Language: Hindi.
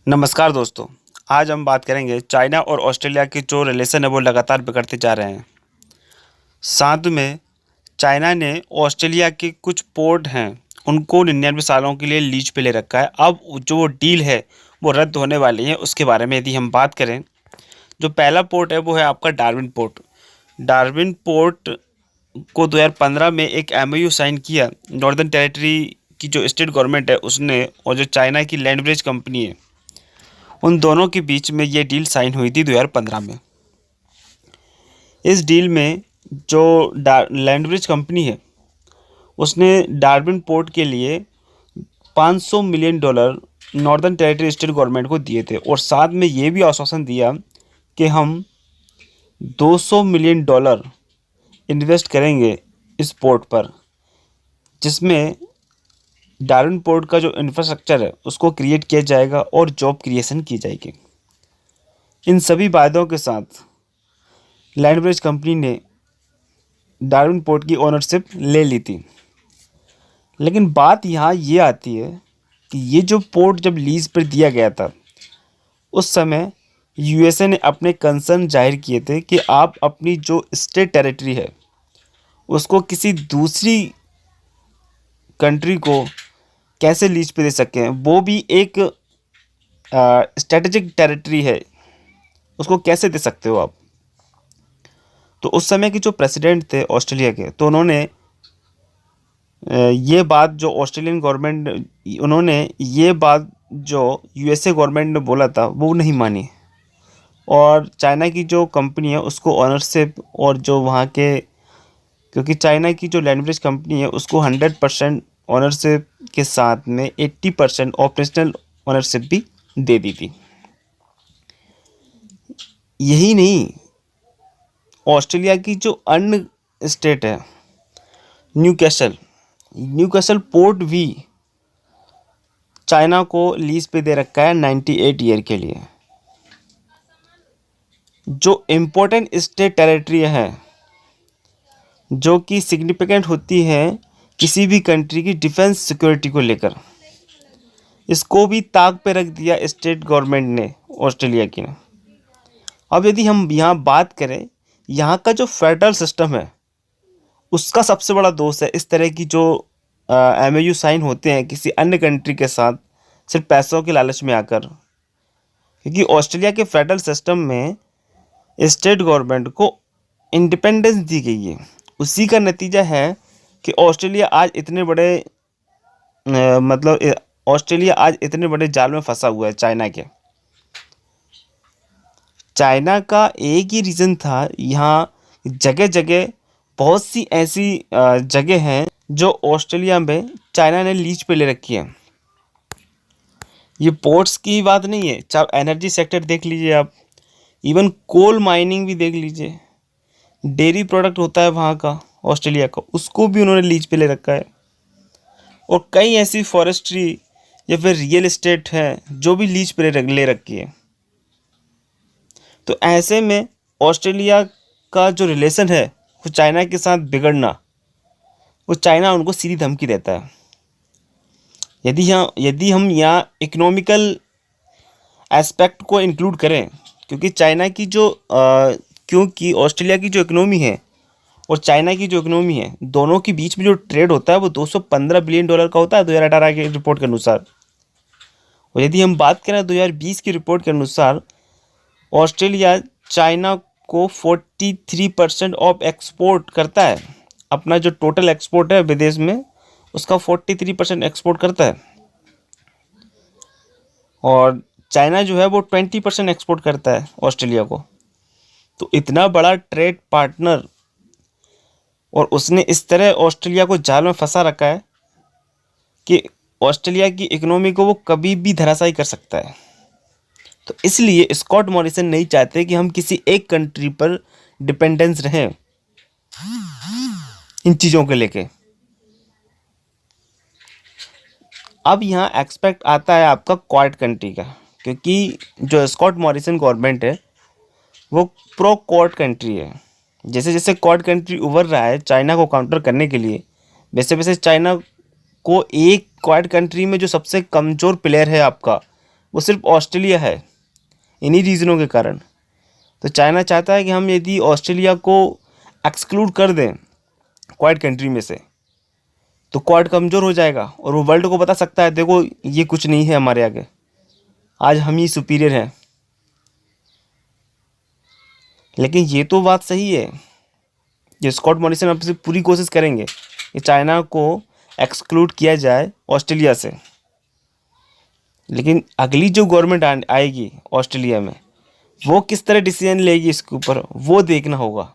नमस्कार दोस्तों। आज हम बात करेंगे चाइना और ऑस्ट्रेलिया के जो रिलेशन है वो लगातार बिगड़ते जा रहे हैं। साथ में चाइना ने ऑस्ट्रेलिया के कुछ पोर्ट हैं उनको 99 सालों के लिए लीज पे ले रखा है। अब जो डील है वो रद्द होने वाली है। उसके बारे में यदि हम बात करें, जो पहला पोर्ट है वो है आपका डार्विन पोर्ट। डार्विन पोर्ट को 2015 में एक एमओयू साइन किया नॉर्दर्न टेरिटरी की जो स्टेट गवर्नमेंट है उसने, और जो चाइना की लैंड ब्रिज कंपनी है, उन दोनों के बीच में ये डील साइन हुई थी 2015 में। इस डील में जो लैंड ब्रिज कंपनी है उसने डार्विन पोर्ट के लिए $500 million northern territory state government को दिए थे, और साथ में ये भी आश्वासन दिया कि हम $200 मिलियन इन्वेस्ट करेंगे इस पोर्ट पर, जिसमें डार्विन पोर्ट का जो इंफ्रास्ट्रक्चर है उसको क्रिएट किया जाएगा और जॉब क्रिएशन की जाएगी। इन सभी वायदों के साथ लैंड ब्रिज कंपनी ने डार्विन पोर्ट की ओनरशिप ले ली थी। लेकिन बात यहाँ ये आती है कि ये जो पोर्ट जब लीज पर दिया गया था उस समय यूएसए ने अपने कंसर्न जाहिर किए थे कि आप अपनी जो स्टेट टेरिटरी है उसको किसी दूसरी कंट्री को कैसे लीज पे दे सकें, वो भी एक स्ट्रेटेजिक टेरिटरी है, उसको कैसे दे सकते हो आप। तो उस समय के जो प्रेसिडेंट थे ऑस्ट्रेलिया के, तो उन्होंने ये बात जो ऑस्ट्रेलियन गवर्नमेंट, उन्होंने ये बात जो यूएसए गवर्नमेंट ने बोला था वो नहीं मानी, और चाइना की जो कंपनी है उसको ऑनरशिप और जो वहाँ के, क्योंकि चाइना की जो लैंड ब्रिज कंपनी है उसको 100% ऑनरशिप के साथ में 80% ऑपरेशनल ऑनरशिप भी दे दी थी। यही नहीं, ऑस्ट्रेलिया की जो अन्य स्टेट है न्यूकैसल पोर्ट भी चाइना को लीज पे दे रखा है 98 ईयर के लिए। जो इम्पोर्टेंट स्टेट टेरिटरी है जो कि सिग्निफिकेंट होती है किसी भी कंट्री की डिफेंस सिक्योरिटी को लेकर, इसको भी ताक पे रख दिया स्टेट गवर्नमेंट ने, ऑस्ट्रेलिया की ने। अब यदि हम यहाँ बात करें, यहाँ का जो फेडरल सिस्टम है उसका सबसे बड़ा दोष है इस तरह की जो एमओयू साइन होते हैं किसी अन्य कंट्री के साथ सिर्फ पैसों के लालच में आकर। क्योंकि ऑस्ट्रेलिया के फेडरल सिस्टम में स्टेट गवर्नमेंट को इंडिपेंडेंस दी गई है। उसी का नतीजा है कि ऑस्ट्रेलिया आज इतने बड़े जाल में फंसा हुआ है चाइना का एक ही रीज़न था। यहाँ जगह जगह बहुत सी ऐसी जगह हैं जो ऑस्ट्रेलिया में चाइना ने लीज पे ले रखी है। ये पोर्ट्स की ही बात नहीं है, चाहे एनर्जी सेक्टर देख लीजिए आप, इवन कोल माइनिंग भी देख लीजिए, डेयरी प्रोडक्ट होता है वहाँ का ऑस्ट्रेलिया का, उसको भी उन्होंने लीज पे ले रखा है। और कई ऐसी फॉरेस्ट्री या फिर रियल एस्टेट है जो भी लीज पे ले रखी है। तो ऐसे में ऑस्ट्रेलिया का जो रिलेशन है वो चाइना के साथ बिगड़ना, वो चाइना उनको सीधी धमकी देता है। यदि हम यहाँ इकोनॉमिकल एस्पेक्ट को इंक्लूड करें, क्योंकि क्योंकि ऑस्ट्रेलिया की जो इकोनॉमी है और चाइना की जो इकोनॉमी है, दोनों के बीच में जो ट्रेड होता है वो $215 बिलियन का होता है 2018 की रिपोर्ट के अनुसार। और यदि हम बात करें 2020 की रिपोर्ट के अनुसार, ऑस्ट्रेलिया चाइना को 43% ऑफ एक्सपोर्ट करता है। अपना जो टोटल एक्सपोर्ट है विदेश में उसका 43% एक्सपोर्ट करता है, और चाइना जो है वो 20% एक्सपोर्ट करता है ऑस्ट्रेलिया को। तो इतना बड़ा ट्रेड पार्टनर, और उसने इस तरह ऑस्ट्रेलिया को जाल में फंसा रखा है कि ऑस्ट्रेलिया की इकोनॉमी को वो कभी भी धराशायी कर सकता है। तो इसलिए स्कॉट मॉरिसन नहीं चाहते कि हम किसी एक कंट्री पर डिपेंडेंस रहें इन चीज़ों को लेके। अब यहाँ एक्सपेक्ट आता है आपका क्वाड कंट्री का, क्योंकि जो स्कॉट मॉरिसन गवर्नमेंट है वो प्रो क्वाड कंट्री है। जैसे जैसे क्वाड कंट्री उभर रहा है चाइना को काउंटर करने के लिए, वैसे वैसे चाइना को एक क्वाड कंट्री में जो सबसे कमज़ोर प्लेयर है आपका वो सिर्फ ऑस्ट्रेलिया है, इन्हीं रीज़नों के कारण। तो चाइना चाहता है कि हम यदि ऑस्ट्रेलिया को एक्सक्लूड कर दें क्वाड कंट्री में से, तो क्वाड कमज़ोर हो जाएगा और वो वर्ल्ड को बता सकता है, देखो ये कुछ नहीं है हमारे आगे, आज हम ही सुपीरियर हैं। लेकिन ये तो बात सही है, ये स्कॉट मॉरिसन अब से पूरी कोशिश करेंगे कि चाइना को एक्सक्लूड किया जाए ऑस्ट्रेलिया से। लेकिन अगली जो गवर्नमेंट आएगी ऑस्ट्रेलिया में, वो किस तरह डिसीजन लेगी इसके ऊपर, वो देखना होगा।